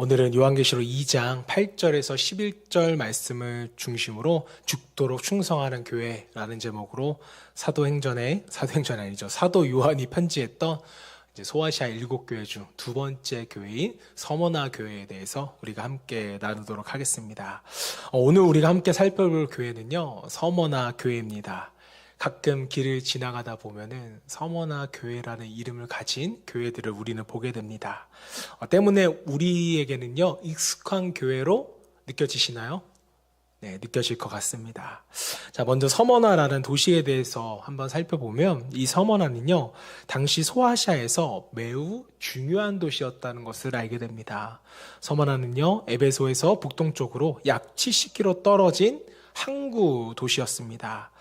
오늘은 요한계시록 2장 8절에서 11절 말씀을 중심으로 죽도록 충성하는 교회라는 제목으로 사도 요한이 편지했던 이제 소아시아 7교회 중 두 번째 교회인 서머나 교회에 대해서 우리가 함께 나누도록 하겠습니다. 오늘 우리가 함께 살펴볼 교회는요, 서머나 교회입니다. 가끔 길을 지나가다 보면은 서머나 교회라는 이름을 가진 교회들을 우리는 보게 됩니다. 때문에 우리에게는요, 익숙한 교회로 느껴지시나요? 네, 느껴질 것 같습니다. 자, 먼저 서머나라는 도시에 대해서 한번 살펴보면 이 서머나는요, 당시 소아시아에서 매우 중요한 도시였다는 것을 알게 됩니다. 서머나는요, 에베소에서 북동쪽으로 약 70km 떨어진 항구 도시였습니다.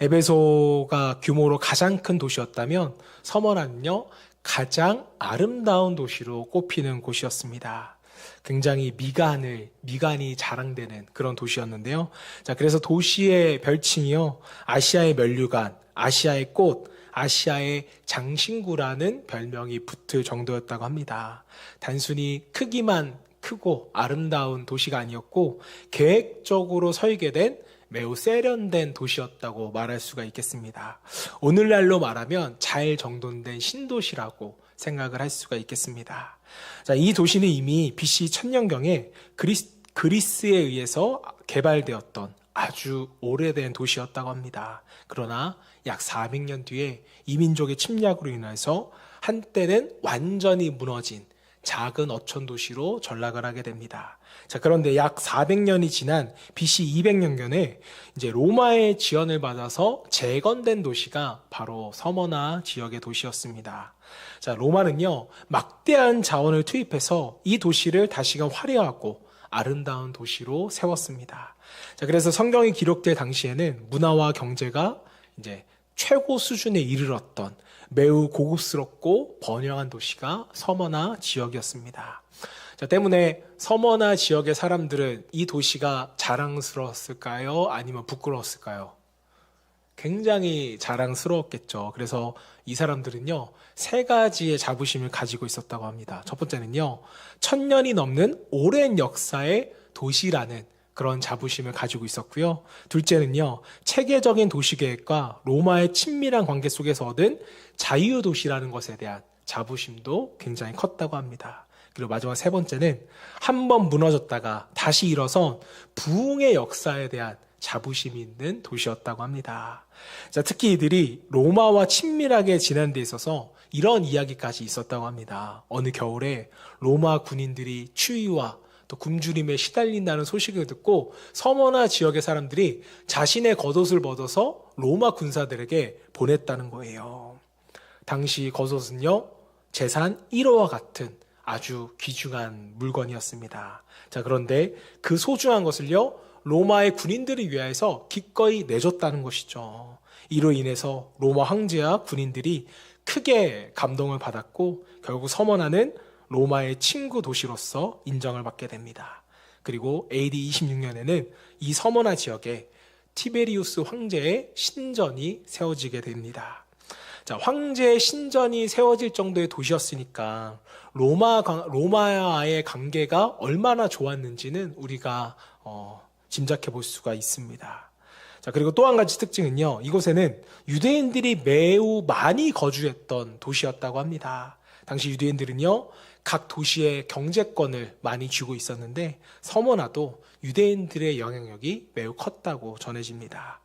에베소가 규모로 가장 큰 도시였다면 서머나는요, 가장 아름다운 도시로 꼽히는 곳이었습니다. 굉장히 미간이 자랑되는 그런 도시였는데요. 자, 그래서 도시의 별칭이요, 아시아의 면류관, 아시아의 꽃, 아시아의 장신구라는 별명이 붙을 정도였다고 합니다. 단순히 크기만 크고 아름다운 도시가 아니었고 계획적으로 설계된 매우 세련된 도시였다고 말할 수가 있겠습니다. 오늘날로 말하면 잘 정돈된 신도시라고 생각을 할 수가 있겠습니다. 자, 이 도시는 이미 BC 1000년경에 그리스에 의해서 개발되었던 아주 오래된 도시였다고 합니다. 그러나 약 400년 뒤에 이민족의 침략으로 인해서 한때는 완전히 무너진 작은 어촌 도시로 전락을 하게 됩니다. 자, 그런데 약 400년이 지난 BC 200년경에 이제 로마의 지원을 받아서 재건된 도시가 바로 서머나 지역의 도시였습니다. 자, 로마는요, 막대한 자원을 투입해서 이 도시를 다시금 화려하고 아름다운 도시로 세웠습니다. 자, 그래서 성경이 기록될 당시에는 문화와 경제가 이제 최고 수준에 이르렀던 매우 고급스럽고 번영한 도시가 서머나 지역이었습니다. 자, 때문에 서머나 지역의 사람들은 이 도시가 자랑스러웠을까요? 아니면 부끄러웠을까요? 굉장히 자랑스러웠겠죠. 그래서 이 사람들은요, 세 가지의 자부심을 가지고 있었다고 합니다. 첫 번째는요, 1000년이 넘는 오랜 역사의 도시라는 그런 자부심을 가지고 있었고요. 둘째는요, 체계적인 도시계획과 로마의 친밀한 관계 속에서 얻은 자유도시라는 것에 대한 자부심도 굉장히 컸다고 합니다. 그리고 마지막 세 번째는 한번 무너졌다가 다시 일어선 부흥의 역사에 대한 자부심이 있는 도시였다고 합니다. 자, 특히 이들이 로마와 친밀하게 지내는 데 있어서 이런 이야기까지 있었다고 합니다. 어느 겨울에 로마 군인들이 추위와 또 굶주림에 시달린다는 소식을 듣고 서머나 지역의 사람들이 자신의 겉옷을 벗어서 로마 군사들에게 보냈다는 거예요. 당시 겉옷은요, 재산 1호와 같은 아주 귀중한 물건이었습니다. 자, 그런데 그 소중한 것을요, 로마의 군인들을 위하여서 기꺼이 내줬다는 것이죠. 이로 인해서 로마 황제와 군인들이 크게 감동을 받았고 결국 서머나는 로마의 친구 도시로서 인정을 받게 됩니다. 그리고 AD 26년에는 이 서머나 지역에 티베리우스 황제의 신전이 세워지게 됩니다. 자, 황제의 신전이 세워질 정도의 도시였으니까 로마와의 관계가 얼마나 좋았는지는 우리가 짐작해 볼 수가 있습니다. 자, 그리고 또 한 가지 특징은요, 이곳에는 유대인들이 매우 많이 거주했던 도시였다고 합니다. 당시 유대인들은요, 각 도시의 경제권을 많이 쥐고 있었는데 서머나도 유대인들의 영향력이 매우 컸다고 전해집니다.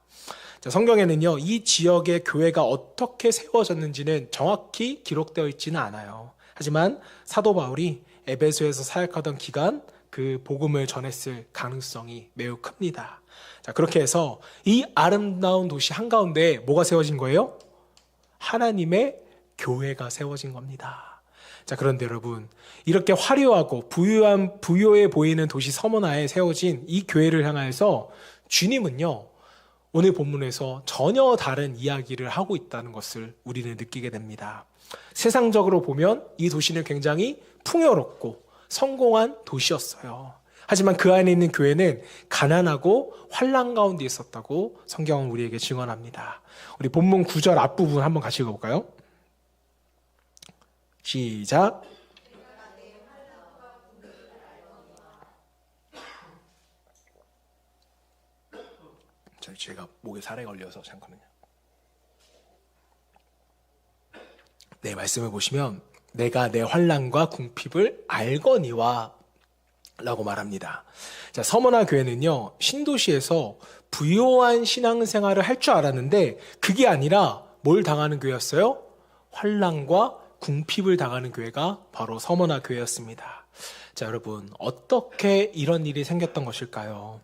자, 성경에는요, 이 지역의 교회가 어떻게 세워졌는지는 정확히 기록되어 있지는 않아요. 하지만 사도 바울이 에베소에서 사역하던 기간 그 복음을 전했을 가능성이 매우 큽니다. 자, 그렇게 해서 이 아름다운 도시 한가운데 뭐가 세워진 거예요? 하나님의 교회가 세워진 겁니다. 자, 그런데 여러분, 이렇게 화려하고 부요해 보이는 도시 서머나에 세워진 이 교회를 향해서 주님은요, 오늘 본문에서 전혀 다른 이야기를 하고 있다는 것을 우리는 느끼게 됩니다. 세상적으로 보면 이 도시는 굉장히 풍요롭고 성공한 도시였어요. 하지만 그 안에 있는 교회는 가난하고 환난 가운데 있었다고 성경은 우리에게 증언합니다. 우리 본문 9절 앞부분 한번 같이 읽어볼까요? 시작. 제가 목에 살에 걸려서 잠깐만요. 네, 말씀을 보시면 내가 내 환난과 궁핍을 알거니와 라고 말합니다. 자, 서머나 교회는요, 신도시에서 부요한 신앙생활을 할 줄 알았는데 그게 아니라 뭘 당하는 교회였어요? 환난과 궁핍을 당하는 교회가 바로 서머나 교회였습니다. 자, 여러분, 어떻게 이런 일이 생겼던 것일까요?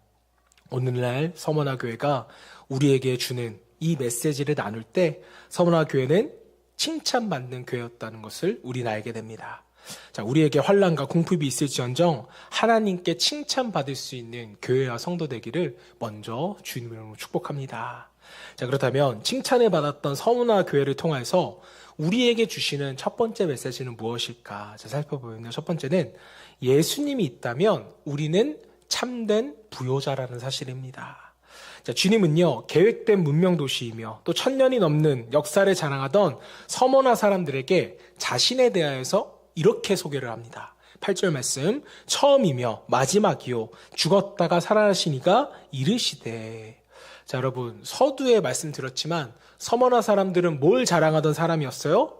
오늘날 서머나 교회가 우리에게 주는 이 메시지를 나눌 때 서머나 교회는 칭찬받는 교회였다는 것을 우리는 알게 됩니다. 자, 우리에게 환난과 궁핍이 있을지언정 하나님께 칭찬받을 수 있는 교회와 성도 되기를 먼저 주님의 이름으로 축복합니다. 자, 그렇다면 칭찬을 받았던 서머나 교회를 통해서 우리에게 주시는 첫 번째 메시지는 무엇일까? 자, 살펴보면 첫 번째는 예수님이 있다면 우리는 참된 부요자라는 사실입니다. 자, 주님은요, 계획된 문명 도시이며 또 1000년이 넘는 역사를 자랑하던 서머나 사람들에게 자신에 대하여서 이렇게 소개를 합니다. 8절 말씀, 처음이며 마지막이요 죽었다가 살아나시니가 이르시되. 자, 여러분, 서두에 말씀드렸지만 서머나 사람들은 뭘 자랑하던 사람이었어요?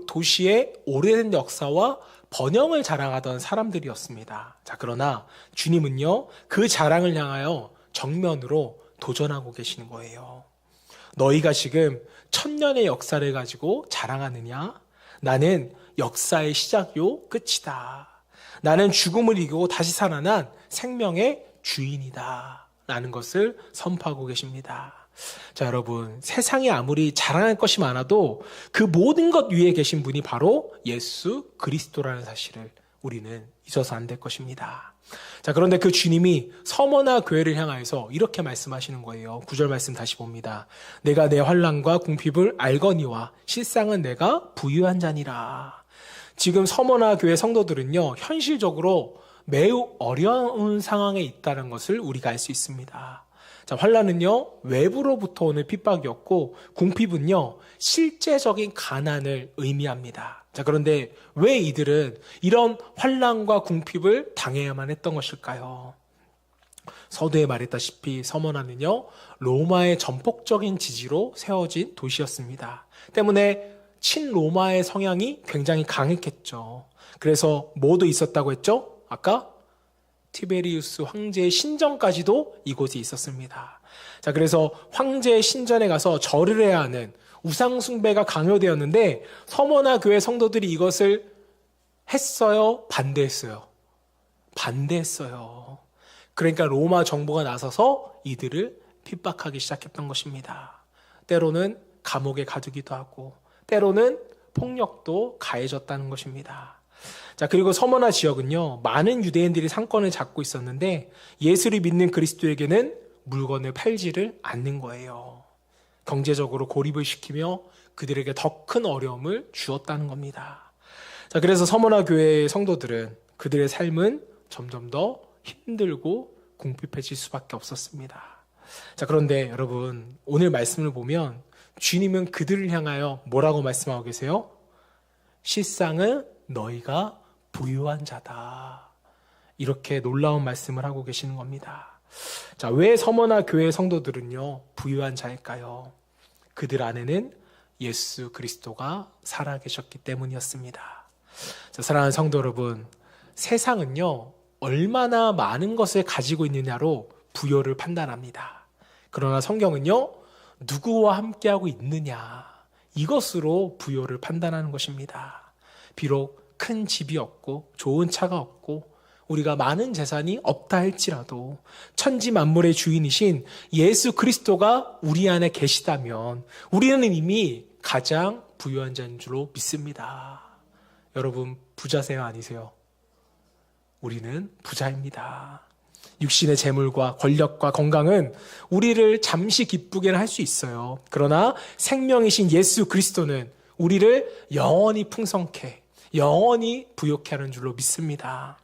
도시의 오래된 역사와 번영을 자랑하던 사람들이었습니다. 자, 그러나 주님은요, 그 자랑을 향하여 정면으로 도전하고 계시는 거예요. 너희가 지금 1000년의 역사를 가지고 자랑하느냐? 나는 역사의 시작요 끝이다. 나는 죽음을 이기고 다시 살아난 생명의 주인이다. 라는 것을 선포하고 계십니다. 자, 여러분, 세상에 아무리 자랑할 것이 많아도 그 모든 것 위에 계신 분이 바로 예수 그리스도라는 사실을 우리는 잊어서 안 될 것입니다. 자, 그런데 그 주님이 서머나 교회를 향하여서 이렇게 말씀하시는 거예요. 9절 말씀 다시 봅니다. 내가 내 환난과 궁핍을 알거니와 실상은 내가 부유한 자니라. 지금 서머나 교회 성도들은요, 현실적으로 매우 어려운 상황에 있다는 것을 우리가 알 수 있습니다. 자, 환난은요, 외부로부터 오는 핍박이었고 궁핍은요, 실제적인 가난을 의미합니다. 자, 그런데 왜 이들은 이런 환난과 궁핍을 당해야만 했던 것일까요? 서두에 말했다시피 서머나는요, 로마의 전폭적인 지지로 세워진 도시였습니다. 때문에 친로마의 성향이 굉장히 강했겠죠. 그래서 뭐도 있었다고 했죠? 아까 티베리우스 황제의 신전까지도 이곳에 있었습니다. 자, 그래서 황제의 신전에 가서 절을 해야 하는 우상 숭배가 강요되었는데 서머나 교회 성도들이 이것을 했어요? 반대했어요? 반대했어요. 그러니까 로마 정부가 나서서 이들을 핍박하기 시작했던 것입니다. 때로는 감옥에 가두기도 하고 때로는 폭력도 가해졌다는 것입니다. 자, 그리고 서머나 지역은요, 많은 유대인들이 상권을 잡고 있었는데 예수를 믿는 그리스도에게는 물건을 팔지를 않는 거예요. 경제적으로 고립을 시키며 그들에게 더 큰 어려움을 주었다는 겁니다. 자, 그래서 서머나 교회의 성도들은 그들의 삶은 점점 더 힘들고 궁핍해질 수밖에 없었습니다. 자, 그런데 여러분, 오늘 말씀을 보면 주님은 그들을 향하여 뭐라고 말씀하고 계세요? 실상은 너희가 부유한 자다. 이렇게 놀라운 말씀을 하고 계시는 겁니다. 자, 왜 서머나 교회 성도들은요, 부유한 자일까요? 그들 안에는 예수 그리스도가 살아계셨기 때문이었습니다. 자, 사랑하는 성도 여러분, 세상은요, 얼마나 많은 것을 가지고 있느냐로 부여를 판단합니다. 그러나 성경은요, 누구와 함께하고 있느냐, 이것으로 부여를 판단하는 것입니다. 비록 큰 집이 없고 좋은 차가 없고 우리가 많은 재산이 없다 할지라도 천지 만물의 주인이신 예수 그리스도가 우리 안에 계시다면 우리는 이미 가장 부유한 자인 줄로 믿습니다. 여러분, 부자세요, 아니세요? 우리는 부자입니다. 육신의 재물과 권력과 건강은 우리를 잠시 기쁘게는 할 수 있어요. 그러나 생명이신 예수 그리스도는 우리를 영원히 풍성케, 영원히 부욕케 하는 줄로 믿습니다.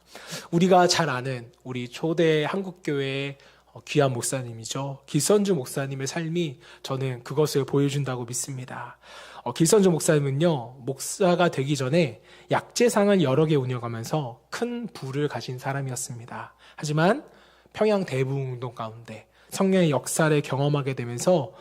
우리가 잘 아는 우리 초대 한국교회의 귀한 목사님이죠. 길선주 목사님의 삶이 저는 그것을 보여준다고 믿습니다. 길선주 목사님은요, 목사가 되기 전에 약재상을 여러 개 운영하면서 큰 부를 가진 사람이었습니다. 하지만 평양 대부운동 가운데 성령의 역사를 경험하게 되면서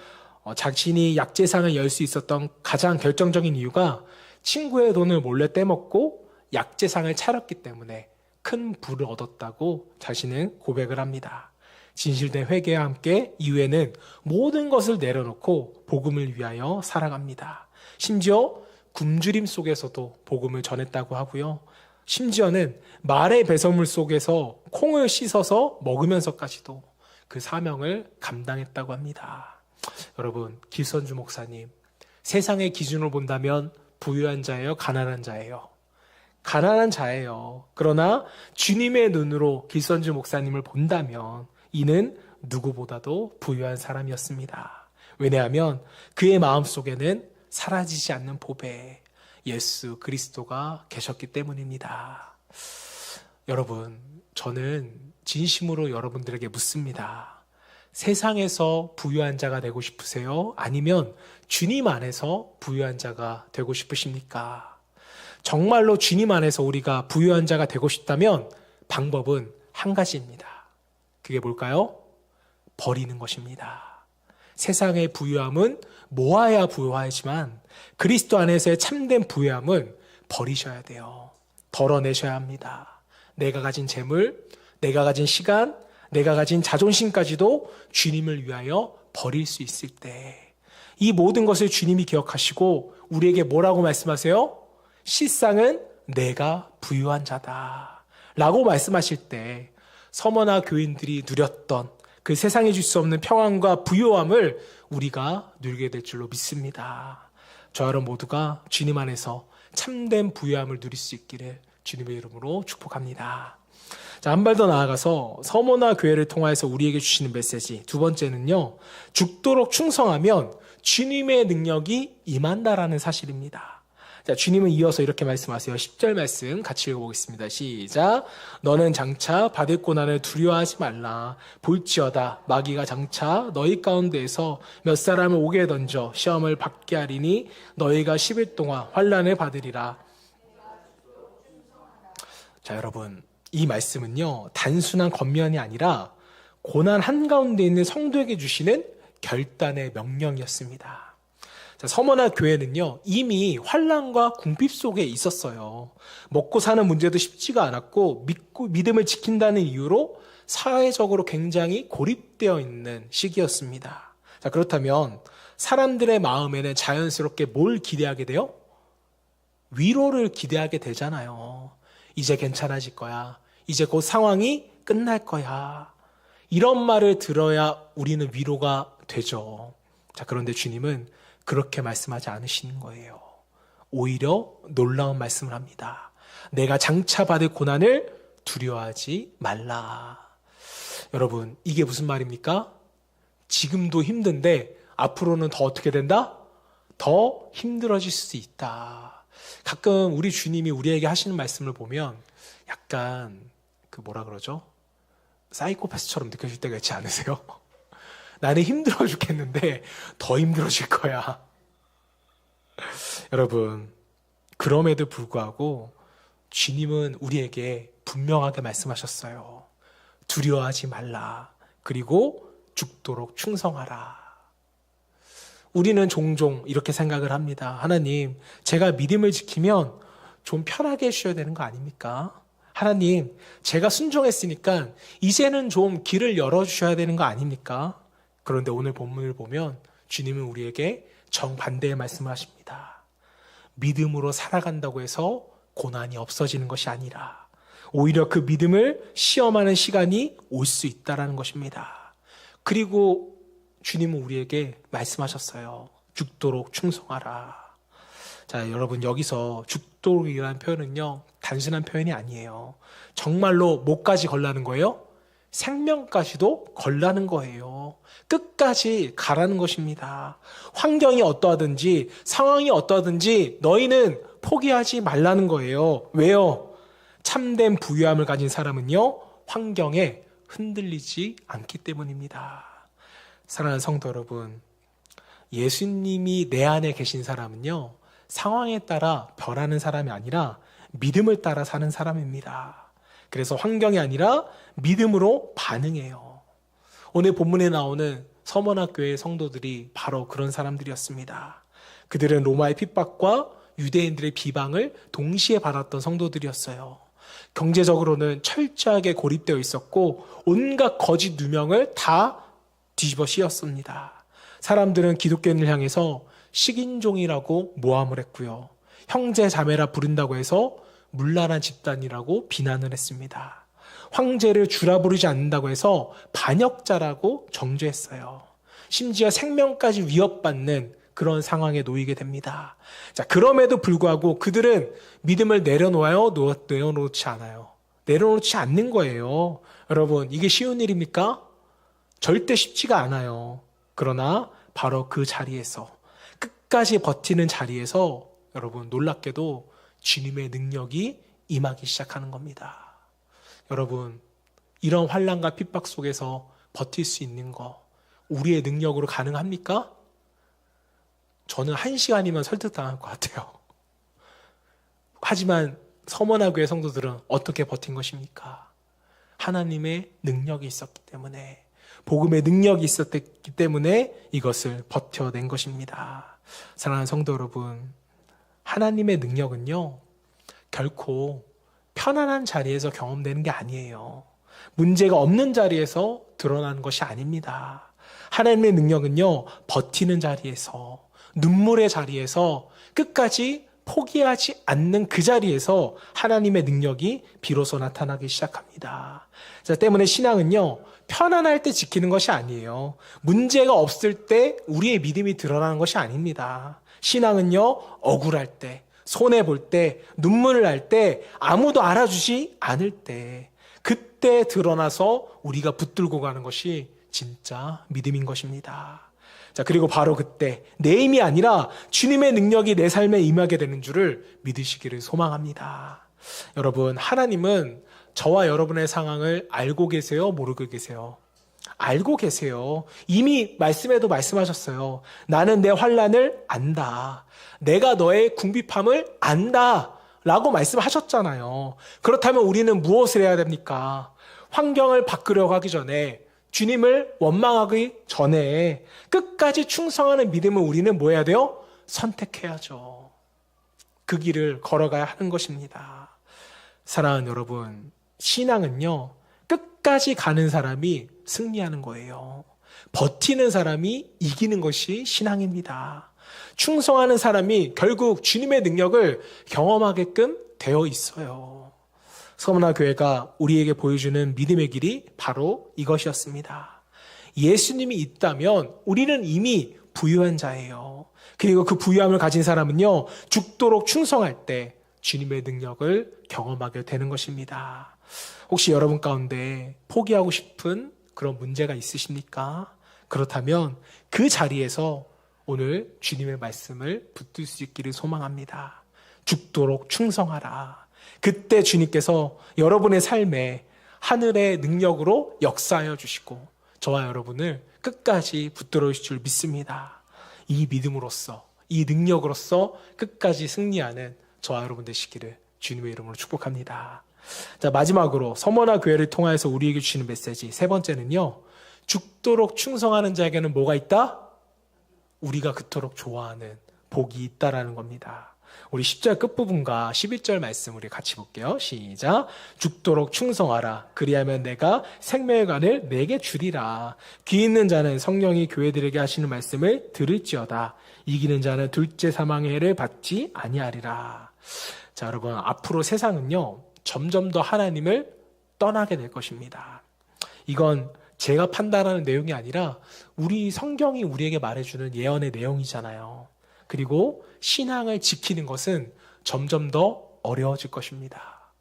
자신이 약재상을 열 수 있었던 가장 결정적인 이유가 친구의 돈을 몰래 떼먹고 약재상을 차렸기 때문에 큰 부를 얻었다고 자신은 고백을 합니다. 진실된 회개와 함께 이후에는 모든 것을 내려놓고 복음을 위하여 살아갑니다. 심지어 굶주림 속에서도 복음을 전했다고 하고요. 심지어는 말의 배설물 속에서 콩을 씻어서 먹으면서까지도 그 사명을 감당했다고 합니다. 여러분, 길선주 목사님, 세상의 기준으로 본다면 부유한 자예요? 가난한 자예요? 가난한 자예요. 그러나 주님의 눈으로 길선주 목사님을 본다면 이는 누구보다도 부유한 사람이었습니다. 왜냐하면 그의 마음속에는 사라지지 않는 보배, 예수 그리스도가 계셨기 때문입니다. 여러분, 저는 진심으로 여러분들에게 묻습니다. 세상에서 부유한 자가 되고 싶으세요? 아니면 주님 안에서 부유한 자가 되고 싶으십니까? 정말로 주님 안에서 우리가 부유한 자가 되고 싶다면 방법은 한 가지입니다. 그게 뭘까요? 버리는 것입니다. 세상의 부유함은 모아야 부유하지만 그리스도 안에서의 참된 부유함은 버리셔야 돼요. 덜어내셔야 합니다. 내가 가진 재물, 내가 가진 시간, 내가 가진 자존심까지도 주님을 위하여 버릴 수 있을 때 이 모든 것을 주님이 기억하시고 우리에게 뭐라고 말씀하세요? 실상은 내가 부유한 자다 라고 말씀하실 때 서머나 교인들이 누렸던 그 세상에 줄 수 없는 평안과 부유함을 우리가 누리게 될 줄로 믿습니다. 저 여러분 모두가 주님 안에서 참된 부유함을 누릴 수 있기를 주님의 이름으로 축복합니다. 자, 한 발 더 나아가서 서머나 교회를 통하여서 우리에게 주시는 메시지 두 번째는요, 죽도록 충성하면 주님의 능력이 임한다라는 사실입니다. 자, 주님은 이어서 이렇게 말씀하세요. 10절 말씀 같이 읽어보겠습니다. 시작. 너는 장차 받을 고난을 두려워하지 말라. 볼지어다 마귀가 장차 너희 가운데에서 몇 사람을 오게 던져 시험을 받게 하리니 너희가 10일 동안 환난을 받으리라. 자, 여러분, 이 말씀은요, 단순한 겉면이 아니라 고난 한가운데 있는 성도에게 주시는 결단의 명령이었습니다. 자, 서머나 교회는요, 이미 환난과 궁핍 속에 있었어요. 먹고 사는 문제도 쉽지가 않았고 믿음을 지킨다는 이유로 사회적으로 굉장히 고립되어 있는 시기였습니다. 자, 그렇다면 사람들의 마음에는 자연스럽게 뭘 기대하게 돼요? 위로를 기대하게 되잖아요. 이제 괜찮아질 거야. 이제 곧 상황이 끝날 거야. 이런 말을 들어야 우리는 위로가 되죠. 자, 그런데 주님은 그렇게 말씀하지 않으시는 거예요. 오히려 놀라운 말씀을 합니다. 내가 장차 받을 고난을 두려워하지 말라. 여러분, 이게 무슨 말입니까? 지금도 힘든데 앞으로는 더 어떻게 된다? 더 힘들어질 수 있다. 가끔 우리 주님이 우리에게 하시는 말씀을 보면 약간 뭐라 그러죠? 사이코패스처럼 느껴질 때가 있지 않으세요? 나는 힘들어 죽겠는데 더 힘들어질 거야. 여러분, 그럼에도 불구하고 주님은 우리에게 분명하게 말씀하셨어요. 두려워하지 말라. 그리고 죽도록 충성하라. 우리는 종종 이렇게 생각을 합니다. 하나님, 제가 믿음을 지키면 좀 편하게 해주셔야 되는 거 아닙니까? 하나님, 제가 순종했으니까 이제는 좀 길을 열어주셔야 되는 거 아닙니까? 그런데 오늘 본문을 보면 주님은 우리에게 정반대의 말씀을 하십니다. 믿음으로 살아간다고 해서 고난이 없어지는 것이 아니라 오히려 그 믿음을 시험하는 시간이 올 수 있다는 것입니다. 그리고 주님은 우리에게 말씀하셨어요. 죽도록 충성하라. 자, 여러분, 여기서 죽도록이라는 표현은요, 단순한 표현이 아니에요. 정말로 뭐까지 걸라는 거예요? 생명까지도 걸라는 거예요. 끝까지 가라는 것입니다. 환경이 어떠하든지 상황이 어떠하든지 너희는 포기하지 말라는 거예요. 왜요? 참된 부유함을 가진 사람은요, 환경에 흔들리지 않기 때문입니다. 사랑하는 성도 여러분, 예수님이 내 안에 계신 사람은요, 상황에 따라 변하는 사람이 아니라 믿음을 따라 사는 사람입니다. 그래서 환경이 아니라 믿음으로 반응해요. 오늘 본문에 나오는 서머나 교회 성도들이 바로 그런 사람들이었습니다. 그들은 로마의 핍박과 유대인들의 비방을 동시에 받았던 성도들이었어요. 경제적으로는 철저하게 고립되어 있었고 온갖 거짓 누명을 다 뒤집어 씌웠습니다. 사람들은 기독교인을 향해서 식인종이라고 모함을 했고요. 형제 자매라 부른다고 해서 문란한 집단이라고 비난을 했습니다. 황제를 주라 부르지 않는다고 해서 반역자라고 정죄했어요. 심지어 생명까지 위협받는 그런 상황에 놓이게 됩니다. 자, 그럼에도 불구하고 그들은 믿음을 내려놓아요? 내려놓지 않아요? 내려놓지 않는 거예요. 여러분, 이게 쉬운 일입니까? 절대 쉽지가 않아요. 그러나 바로 그 자리에서, 끝까지 버티는 자리에서 여러분, 놀랍게도 주님의 능력이 임하기 시작하는 겁니다. 여러분, 이런 환난과 핍박 속에서 버틸 수 있는 거 우리의 능력으로 가능합니까? 저는 1시간이면 설득당할 것 같아요. 하지만 서머나 교회 성도들은 어떻게 버틴 것입니까? 하나님의 능력이 있었기 때문에, 복음의 능력이 있었기 때문에 이것을 버텨낸 것입니다. 사랑하는 성도 여러분, 하나님의 능력은요, 결코 편안한 자리에서 경험되는 게 아니에요. 문제가 없는 자리에서 드러나는 것이 아닙니다. 하나님의 능력은요, 버티는 자리에서, 눈물의 자리에서, 끝까지 포기하지 않는 그 자리에서 하나님의 능력이 비로소 나타나기 시작합니다. 자, 때문에 신앙은요, 편안할 때 지키는 것이 아니에요. 문제가 없을 때 우리의 믿음이 드러나는 것이 아닙니다. 신앙은요, 억울할 때, 손해볼 때, 눈물을 날 때, 아무도 알아주지 않을 때, 그때 드러나서 우리가 붙들고 가는 것이 진짜 믿음인 것입니다. 자, 그리고 바로 그때 내 힘이 아니라 주님의 능력이 내 삶에 임하게 되는 줄을 믿으시기를 소망합니다. 여러분, 하나님은 저와 여러분의 상황을 알고 계세요? 모르고 계세요? 알고 계세요. 이미 말씀에도 말씀하셨어요. 나는 내 환난을 안다. 내가 너의 궁핍함을 안다. 라고 말씀하셨잖아요. 그렇다면 우리는 무엇을 해야 됩니까? 환경을 바꾸려고 하기 전에, 주님을 원망하기 전에 끝까지 충성하는 믿음을 우리는 뭐 해야 돼요? 선택해야죠. 그 길을 걸어가야 하는 것입니다. 사랑하는 여러분, 신앙은요, 끝까지 가는 사람이 승리하는 거예요. 버티는 사람이 이기는 것이 신앙입니다. 충성하는 사람이 결국 주님의 능력을 경험하게끔 되어 있어요. 서머나 교회가 우리에게 보여주는 믿음의 길이 바로 이것이었습니다. 예수님이 있다면 우리는 이미 부유한 자예요. 그리고 그 부유함을 가진 사람은요, 죽도록 충성할 때 주님의 능력을 경험하게 되는 것입니다. 혹시 여러분 가운데 포기하고 싶은 그런 문제가 있으십니까? 그렇다면 그 자리에서 오늘 주님의 말씀을 붙들 수 있기를 소망합니다. 죽도록 충성하라. 그때 주님께서 여러분의 삶에 하늘의 능력으로 역사하여 주시고 저와 여러분을 끝까지 붙들어 주실 줄 믿습니다. 이 믿음으로써, 이 능력으로써 끝까지 승리하는 저와 여러분 되시기를 주님의 이름으로 축복합니다. 자, 마지막으로 서머나 교회를 통하여서 우리에게 주시는 메시지 세 번째는요, 죽도록 충성하는 자에게는 뭐가 있다? 우리가 그토록 좋아하는 복이 있다라는 겁니다. 우리 10절 끝부분과 11절 말씀 우리 같이 볼게요. 시작. 죽도록 충성하라. 그리하면 내가 생명의 관을 내게 주리라. 귀 있는 자는 성령이 교회들에게 하시는 말씀을 들을지어다. 이기는 자는 둘째 사망의 해를 받지 아니하리라. 자, 여러분, 앞으로 세상은요, 점점 더 하나님을 떠나게 될 것입니다. 이건 제가 판단하는 내용이 아니라 우리 성경이 우리에게 말해주는 예언의 내용이잖아요. 그리고 신앙을 지키는 것은 점점 더 어려워질 것입니다.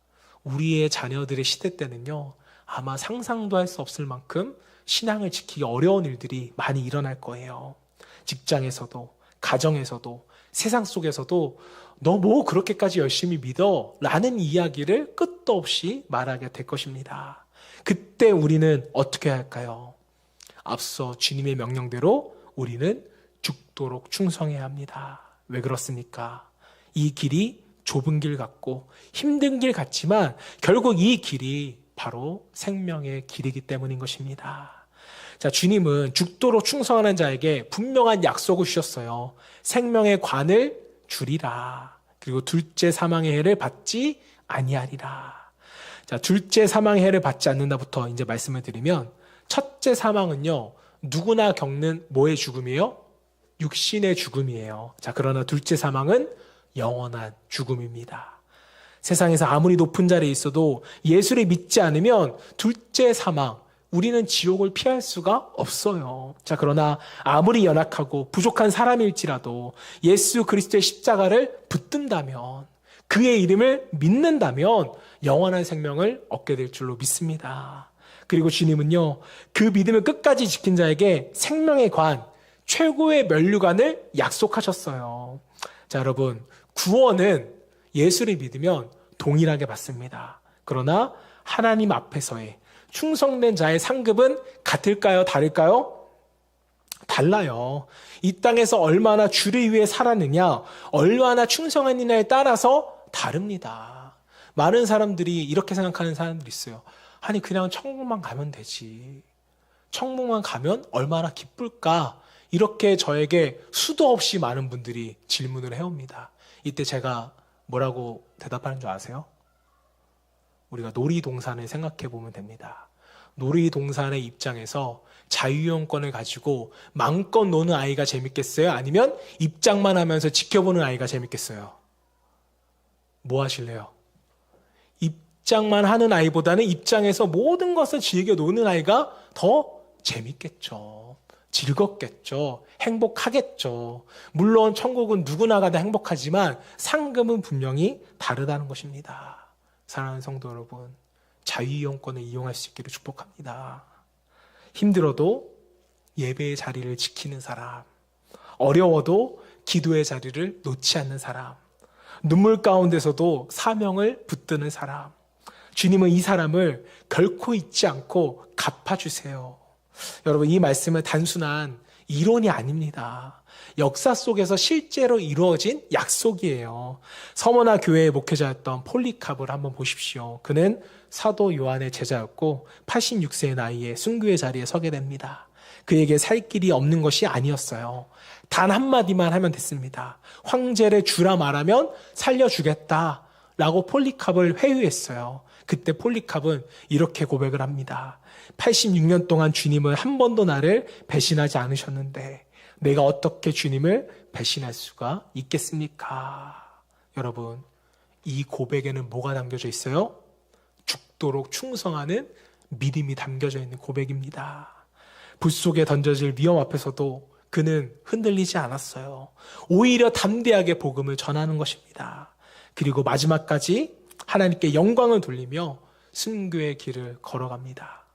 우리의 자녀들의 시대 때는요, 아마 상상도 할 수 없을 만큼 신앙을 지키기 어려운 일들이 많이 일어날 거예요. 직장에서도, 가정에서도, 세상 속에서도 너 뭐 그렇게까지 열심히 믿어? 라는 이야기를 끝도 없이 말하게 될 것입니다. 그때 우리는 어떻게 할까요? 앞서 주님의 명령대로 우리는 죽도록 충성해야 합니다. 왜 그렇습니까? 이 길이 좁은 길 같고 힘든 길 같지만 결국 이 길이 바로 생명의 길이기 때문인 것입니다. 자, 주님은 죽도록 충성하는 자에게 분명한 약속을 주셨어요. 생명의 관을 주리라. 그리고 둘째 사망의 해를 받지 아니하리라. 자, 둘째 사망의 해를 받지 않는다부터 이제 말씀을 드리면, 첫째 사망은요, 누구나 겪는 뭐의 죽음이에요? 육신의 죽음이에요. 자, 그러나 둘째 사망은 영원한 죽음입니다. 세상에서 아무리 높은 자리에 있어도 예수를 믿지 않으면 둘째 사망, 우리는 지옥을 피할 수가 없어요. 자, 그러나 아무리 연약하고 부족한 사람일지라도 예수 그리스도의 십자가를 붙든다면, 그의 이름을 믿는다면 영원한 생명을 얻게 될 줄로 믿습니다. 그리고 주님은요, 그 믿음을 끝까지 지킨 자에게 생명의 관, 최고의 면류관을 약속하셨어요. 자, 여러분, 구원은 예수를 믿으면 동일하게 받습니다. 그러나 하나님 앞에서의 충성된 자의 상급은 같을까요? 다를까요? 달라요. 이 땅에서 얼마나 주를 위해 살았느냐, 얼마나 충성했느냐에 따라서 다릅니다. 많은 사람들이 이렇게 생각하는 사람들이 있어요. 아니, 그냥 천국만 가면 되지. 천국만 가면 얼마나 기쁠까? 이렇게 저에게 수도 없이 많은 분들이 질문을 해옵니다. 이때 제가 뭐라고 대답하는 줄 아세요? 우리가 놀이동산을 생각해 보면 됩니다. 놀이동산의 입장에서 자유이용권을 가지고 마음껏 노는 아이가 재밌겠어요? 아니면 입장만 하면서 지켜보는 아이가 재밌겠어요? 뭐 하실래요? 입장만 하는 아이보다는 입장에서 모든 것을 즐겨 노는 아이가 더 재밌겠죠. 즐겁겠죠. 행복하겠죠. 물론 천국은 누구나 가도 행복하지만 상금은 분명히 다르다는 것입니다. 사랑하는 성도 여러분, 자유이용권을 이용할 수 있기를 축복합니다. 힘들어도 예배의 자리를 지키는 사람, 어려워도 기도의 자리를 놓지 않는 사람, 눈물 가운데서도 사명을 붙드는 사람, 주님은 이 사람을 결코 잊지 않고 갚아주세요. 여러분, 이 말씀은 단순한 이론이 아닙니다. 역사 속에서 실제로 이루어진 약속이에요. 서머나 교회의 목회자였던 폴리캅을 한번 보십시오. 그는 사도 요한의 제자였고 86세의 나이에 순교의 자리에 서게 됩니다. 그에게 살 길이 없는 것이 아니었어요. 단 한마디만 하면 됐습니다. 황제를 주라 말하면 살려주겠다라고 폴리캅을 회유했어요. 그때 폴리캅은 이렇게 고백을 합니다. 86년 동안 주님은 한 번도 나를 배신하지 않으셨는데 내가 어떻게 주님을 배신할 수가 있겠습니까? 여러분, 이 고백에는 뭐가 담겨져 있어요? 죽도록 충성하는 믿음이 담겨져 있는 고백입니다. 불 속에 던져질 위험 앞에서도 그는 흔들리지 않았어요. 오히려 담대하게 복음을 전하는 것입니다. 그리고 마지막까지 하나님께 영광을 돌리며 순교의 길을 걸어갑니다.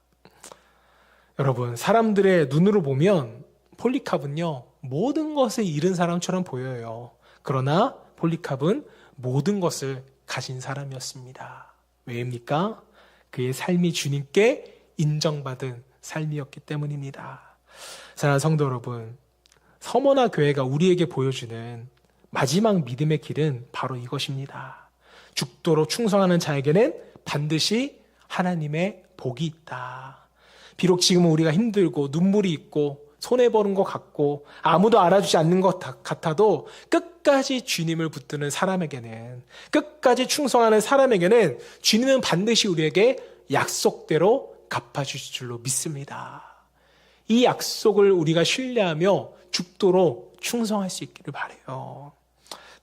여러분, 사람들의 눈으로 보면 폴리캅은요, 모든 것을 잃은 사람처럼 보여요. 그러나 폴리캅은 모든 것을 가진 사람이었습니다. 왜입니까? 그의 삶이 주님께 인정받은 삶이었기 때문입니다. 사랑하는 성도 여러분, 서머나 교회가 우리에게 보여주는 마지막 믿음의 길은 바로 이것입니다. 죽도록 충성하는 자에게는 반드시 하나님의 복이 있다. 비록 지금은 우리가 힘들고 눈물이 있고 손해보는 것 같고 아무도 알아주지 않는 것 같아도 끝까지 주님을 붙드는 사람에게는, 끝까지 충성하는 사람에게는 주님은 반드시 우리에게 약속대로 갚아주실 줄로 믿습니다. 이 약속을 우리가 신뢰하며 죽도록 충성할 수 있기를 바라요.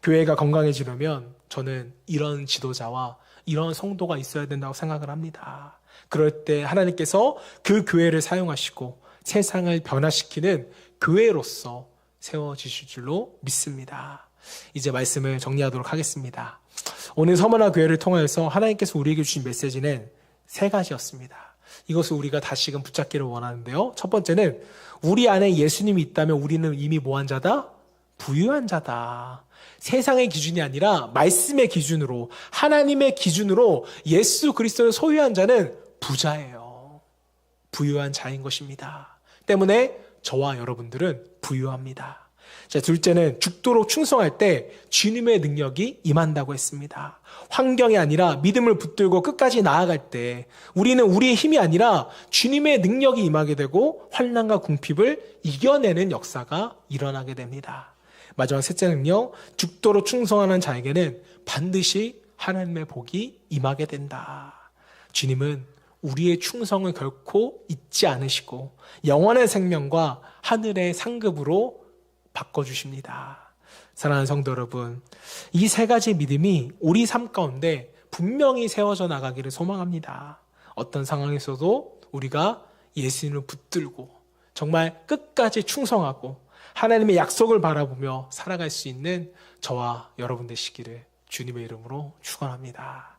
교회가 건강해지려면 저는 이런 지도자와 이런 성도가 있어야 된다고 생각을 합니다. 그럴 때 하나님께서 그 교회를 사용하시고 세상을 변화시키는 교회로서 세워지실 줄로 믿습니다. 이제 말씀을 정리하도록 하겠습니다. 오늘 서머나 교회를 통해서 하나님께서 우리에게 주신 메시지는 3가지였습니다. 이것을 우리가 다시금 붙잡기를 원하는데요. 첫 번째는 우리 안에 예수님이 있다면 우리는 이미 뭐한 자다? 부유한 자다. 세상의 기준이 아니라 말씀의 기준으로, 하나님의 기준으로 예수 그리스도를 소유한 자는 부자예요. 부유한 자인 것입니다. 때문에 저와 여러분들은 부유합니다. 자, 둘째는 죽도록 충성할 때 주님의 능력이 임한다고 했습니다. 환경이 아니라 믿음을 붙들고 끝까지 나아갈 때 우리는 우리의 힘이 아니라 주님의 능력이 임하게 되고 환난과 궁핍을 이겨내는 역사가 일어나게 됩니다. 마지막 셋째는요, 죽도록 충성하는 자에게는 반드시 하나님의 복이 임하게 된다. 주님은 우리의 충성을 결코 잊지 않으시고 영원의 생명과 하늘의 상급으로 바꿔주십니다. 사랑하는 성도 여러분, 이 세 가지 믿음이 우리 삶 가운데 분명히 세워져 나가기를 소망합니다. 어떤 상황에서도 우리가 예수님을 붙들고 정말 끝까지 충성하고 하나님의 약속을 바라보며 살아갈 수 있는 저와 여러분 되시기를 주님의 이름으로 축원합니다.